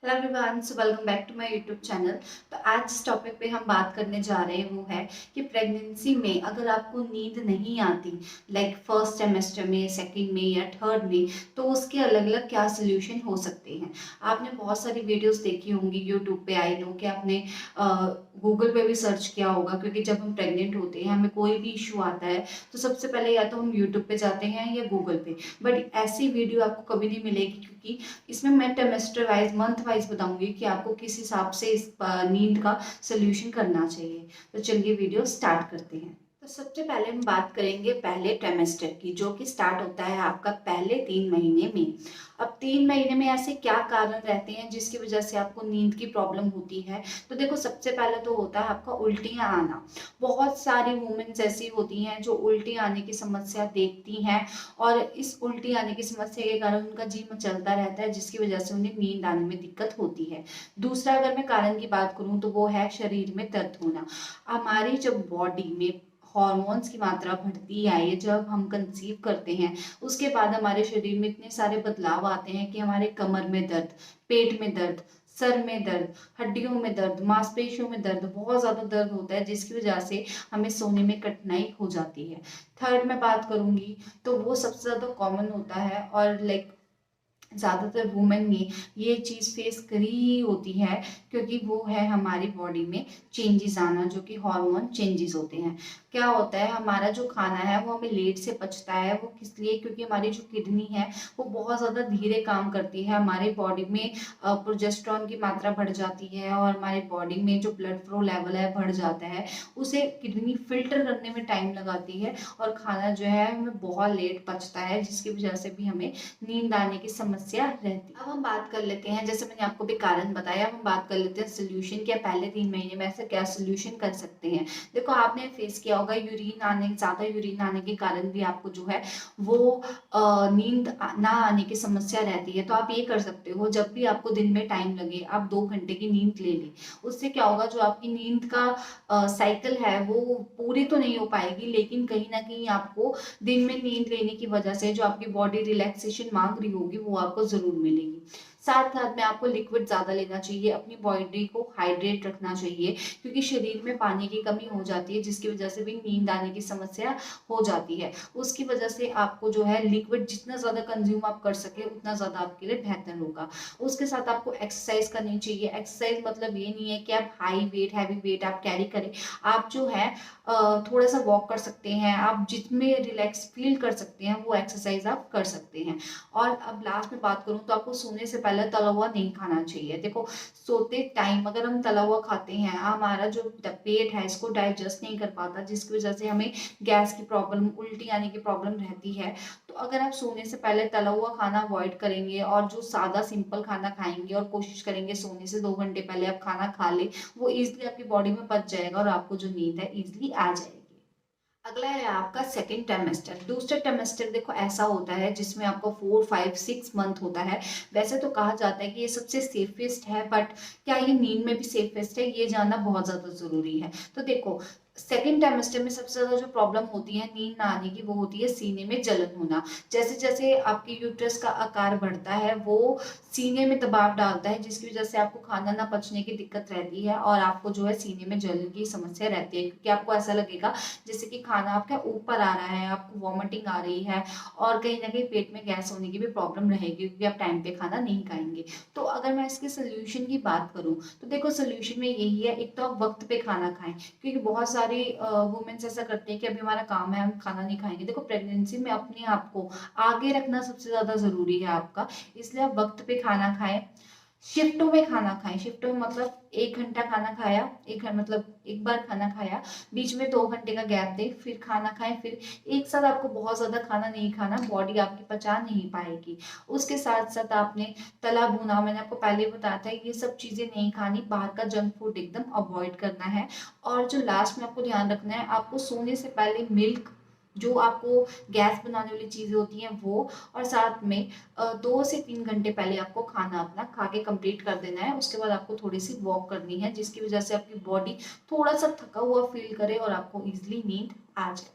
Hello everyone, so welcome back to my YouTube channel. तो आज जिस टॉपिक पे हम बात करने जा रहे हैं वो है कि प्रेगनेंसी में अगर आपको नींद नहीं आती, लाइक फर्स्ट सेमेस्टर में, सेकंड में या थर्ड में, तो उसके अलग अलग क्या सोल्यूशन हो सकते हैं। आपने बहुत सारी वीडियोस देखी होंगी यूट्यूब पे, आई नो कि आपने गूगल पे भी सर्च किया होगा, क्योंकि जब हम प्रेग्नेंट होते हैं हमें कोई भी इशू आता है तो सबसे पहले या तो हम यूट्यूब पे जाते हैं या गूगल पे। बट ऐसी वीडियो आपको कभी नहीं मिलेगी, क्योंकि इसमें मैं टेमेस्टर वाइज, मंथ वाइज बताऊंगी कि आपको किस हिसाब से इस नींद का सोल्यूशन करना चाहिए। तो चलिए वीडियो स्टार्ट करते हैं। तो सबसे पहले हम बात करेंगे पहले ट्राइमेस्टर की, जो कि स्टार्ट होता है आपका पहले 3 महीने में। अब 3 महीने में ऐसे क्या कारण रहते हैं जिसकी वजह से आपको नींद की प्रॉब्लम होती है। तो देखो, सबसे पहले तो होता है आपका उल्टियाँ आना। बहुत सारी वुमेन्स ऐसी होती हैं जो उल्टी आने की समस्या देखती हैं, और इस उल्टी आने की समस्या के कारण उनका जी चलता रहता है, जिसकी वजह से उन्हें नींद आने में दिक्कत होती है। दूसरा, अगर मैं कारण की बात करूं तो वो है शरीर में दर्द होना। हमारी जब बॉडी में हॉर्मोन्स की मात्रा बढ़ती है, जब हम कंसीव करते हैं उसके बाद हमारे शरीर में इतने सारे बदलाव आते हैं कि हमारे कमर में दर्द, पेट में दर्द, सर में दर्द, हड्डियों में दर्द, मांसपेशियों में दर्द, बहुत ज्यादा दर्द होता है, जिसकी वजह से हमें सोने में कठिनाई हो जाती है। थर्ड मैं बात करूंगी तो वो सबसे ज्यादा कॉमन होता है, और लाइक ज़्यादातर वुमेन ने ये चीज़ फेस करी ही होती है, क्योंकि वो है हमारी बॉडी में चेंजेस आना, जो कि हार्मोन चेंजेस होते हैं। क्या होता है, हमारा जो खाना है वो हमें लेट से पचता है। वो किस लिए? क्योंकि हमारी जो किडनी है वो बहुत ज़्यादा धीरे काम करती है। हमारी बॉडी में प्रोजेस्टेरॉन की मात्रा बढ़ जाती है, और हमारी बॉडी में जो ब्लड फ्लो लेवल है बढ़ जाता है। उसे किडनी फिल्टर करने में टाइम लगाती है, और खाना जो है हमें बहुत लेट पचता है, जिसकी वजह से भी हमें नींद आने की समस्या रहती है। अब हम बात कर लेते हैं, जैसे मैंने आपको भी कारण बताया, अब हम बात कर लेते हैं सोल्यूशन। क्या पहले 3 महीने में ऐसा क्या सोल्यूशन कर सकते हैं। देखो, आपने फेस किया होगा यूरिन आने, ज्यादा यूरिन आने के कारण भी आपको जो है वो नींद ना आने की समस्या रहती है। तो आप ये कर सकते हो, जब भी आपको दिन में टाइम लगे आप 2 घंटे की नींद ले लें। उससे क्या होगा, जो आपकी नींद का साइकिल है वो पूरी तो नहीं हो पाएगी, लेकिन कहीं ना कहीं आपको दिन में नींद लेने की वजह से जो आपकी बॉडी रिलैक्सेशन मांग रही होगी वो आपको जरूर मिलेगी। साथ साथ में आपको लिक्विड ज्यादा लेना चाहिए, अपनी बॉडी को हाइड्रेट रखना चाहिए, क्योंकि शरीर में पानी की कमी हो जाती है, जिसकी वजह से भी नींद आने की समस्या हो जाती है। उसकी वजह से आपको जो है लिक्विड जितना ज्यादा कंज्यूम आप कर सके उतना ज्यादा आपके लिए बेहतर होगा। उसके साथ आपको एक्सरसाइज करनी चाहिए। एक्सरसाइज मतलब ये नहीं है कि आप हाई वेट, हैवी वेट आप कैरी करें। आप जो है थोड़ा सा वॉक कर सकते हैं, आप जितने रिलैक्स फील कर सकते हैं वो एक्सरसाइज आप कर सकते हैं। और अब लास्ट में बात करूं तो आपको सोने से पहले तला हुआ नहीं खाना चाहिए। देखो, सोते टाइम अगर हम तला हुआ खाते हैं, हमारा जो पेट है इसको डाइजेस्ट नहीं कर पाता, जिसकी वजह से हमें गैस की प्रॉब्लम, उल्टी आने की प्रॉब्लम रहती है। तो अगर आप सोने से पहले तला हुआ खाना अवॉइड करेंगे और जो सादा सिंपल खाना खाएंगे, और कोशिश करेंगे सोने से 2 घंटे पहले आप खाना खा ले, वो इजिली आपकी बॉडी में पच जाएगा और आपको जो नींद है इजिली आ जाएगी। अगला है आपका सेकंड टेमेस्टर। दूसरा टेमेस्टर देखो ऐसा होता है जिसमें आपको 4, 5, 6 मंथ होता है। वैसे तो कहा जाता है कि ये सबसे सेफेस्ट है, बट क्या ये नींद में भी सेफेस्ट है, ये जानना बहुत ज्यादा जरूरी है। तो देखो, सेकेंड टाइमेस्टर में सबसे ज्यादा जो प्रॉब्लम होती है नींद ना आने की, वो होती है सीने में जलन होना। जैसे जैसे आपकी यूट्रस का आकार बढ़ता है वो सीने में दबाव डालता है, जिसकी वजह से आपको खाना ना पचने की दिक्कत रहती है, और आपको जो है सीने में जलन की समस्या रहती है, क्योंकि आपको ऐसा लगेगा जैसे कि खाना आपके ऊपर आ रहा है, आपको वॉमिटिंग आ रही है, और कहीं ना कहीं पेट में गैस होने की भी प्रॉब्लम रहेगी, क्योंकि आप टाइम पे खाना नहीं खाएंगे। तो अगर मैं इसके सोल्यूशन की बात करूं तो देखो, सोल्यूशन में यही है, एक तो आप वक्त पे खाना खाएं, क्योंकि बहुत सारी वुमेन्स ऐसा करते हैं कि अभी हमारा काम है, हम खाना नहीं खाएंगे। देखो, प्रेगनेंसी में अपने आप को आगे रखना सबसे ज्यादा जरूरी है आपका, इसलिए आप वक्त पे खाना खाएं। शिफ्टों में खाना खाएं। शिफ्टों में मतलब 1 घंटा खाना खाया, मतलब एक बार खाना खाया, बीच में 2 घंटे का गैप दे, फिर खाना खाएं। फिर एक साथ आपको बहुत ज्यादा खाना नहीं खाना, बॉडी आपकी पचा नहीं पाएगी। उसके साथ साथ आपने तला भुना, मैंने आपको पहले बताया था, ये सब चीजें नहीं खानी, बाहर का जंक फूड एकदम अवॉइड करना है। और जो लास्ट में आपको ध्यान रखना है, आपको सोने से पहले मिल्क, जो आपको गैस बनाने वाली चीजें होती हैं वो, और साथ में 2 से 3 घंटे पहले आपको खाना अपना खा के कंप्लीट कर देना है। उसके बाद आपको थोड़ी सी वॉक करनी है, जिसकी वजह से आपकी बॉडी थोड़ा सा थका हुआ फील करे और आपको इजिली नींद आ जाए।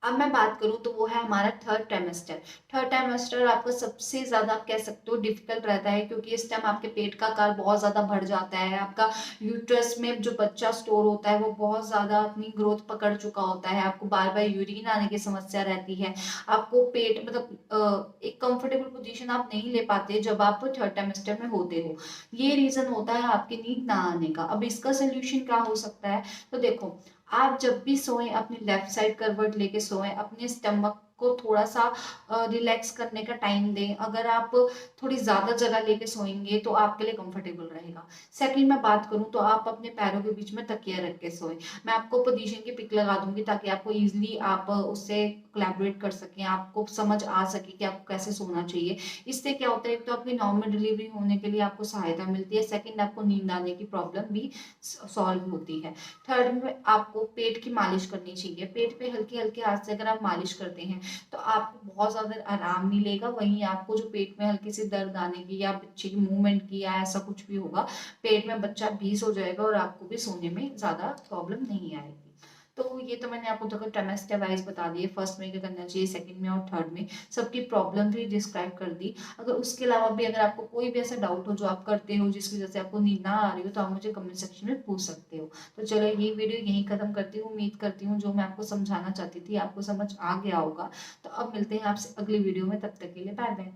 अब मैं बात करूँ तो वो है हमारा थर्ड ट्राइमेस्टर। थर्ड ट्राइमेस्टर आपका सबसे ज़्यादा आप कह सकते हो डिफिकल्ट रहता है, क्योंकि इस टाइम आपके पेट का आकार बहुत ज़्यादा बढ़ जाता है, आपका यूट्रस में जो बच्चा स्टोर होता है वो बहुत ज़्यादा अपनी ग्रोथ पकड़ चुका होता है, आपको बार बार यूरिन आने की समस्या रहती है, आपको पेट मतलब एक कंफर्टेबल पोजीशन आप नहीं ले पाते जब आप थर्ड ट्राइमेस्टर में होते हो। ये रीज़न होता है आपकी नींद ना आने का। अब इसका सोल्यूशन क्या हो सकता है? तो देखो, आप जब भी सोएं अपनी लेफ्ट साइड करवट लेके सोएं, अपने स्टमक को थोड़ा सा रिलैक्स करने का टाइम दें। अगर आप थोड़ी ज़्यादा जगह लेके सोएंगे तो आपके लिए कंफर्टेबल रहेगा। सेकंड मैं बात करूं तो आप अपने पैरों के बीच में तकिया रख के सोएं। मैं आपको पोजीशन की पिक लगा दूंगी ताकि आपको इजीली आप उससे कोलैबोरेट कर सकें, आपको समझ आ सके कि आपको कैसे सोना चाहिए। इससे क्या होता है, एक तो आपकी नॉर्मल डिलीवरी होने के लिए आपको सहायता मिलती है, सेकंड आपको नींद आने की प्रॉब्लम भी सॉल्व होती है। थर्ड में आपको पेट की मालिश करनी चाहिए। पेट पे हल्के हल्के हाथ से अगर आप मालिश करते हैं तो आपको बहुत ज़्यादा आराम मिलेगा। वहीं आपको जो पेट में हल्की सी दर्द आने की या बच्चे की मूवमेंट की या ऐसा कुछ भी होगा, पेट में बच्चा भी सो जाएगा और आपको भी सोने में ज़्यादा प्रॉब्लम नहीं आएगी। तो ये तो मैंने आपको देखो ट्राइमेस्टर वाइज बता दिए, फर्स्ट में क्या करना चाहिए, सेकंड में और थर्ड में, सबकी प्रॉब्लम भी डिस्क्राइब कर दी। अगर उसके अलावा भी अगर आपको कोई भी ऐसा डाउट हो जो आप करते हो जिसकी वजह से आपको नींद ना आ रही हो, तो आप मुझे कमेंट सेक्शन में पूछ सकते हो। तो चलो ये वीडियो यहीं खत्म करती हूँ। उम्मीद करती हूँ जो मैं आपको समझाना चाहती थी आपको समझ आ गया होगा। तो अब मिलते हैं आपसे अगली वीडियो में, तब तक के लिए बाय बाय।